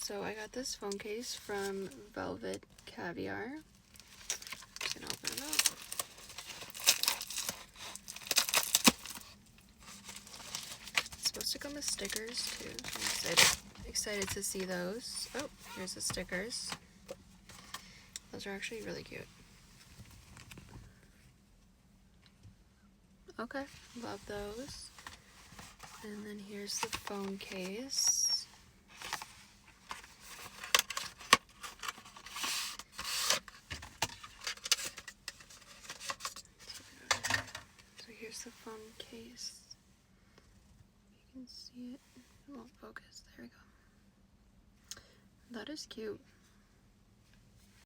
So I got this phone case from Velvet Caviar. Just gonna open it up. It's supposed to come with stickers too. I'm excited to see those. Oh, here's the stickers. Those are actually really cute. Okay, love those. And then here's the phone case. So here's the phone case. You can see it. It won't focus. There we go. That is cute.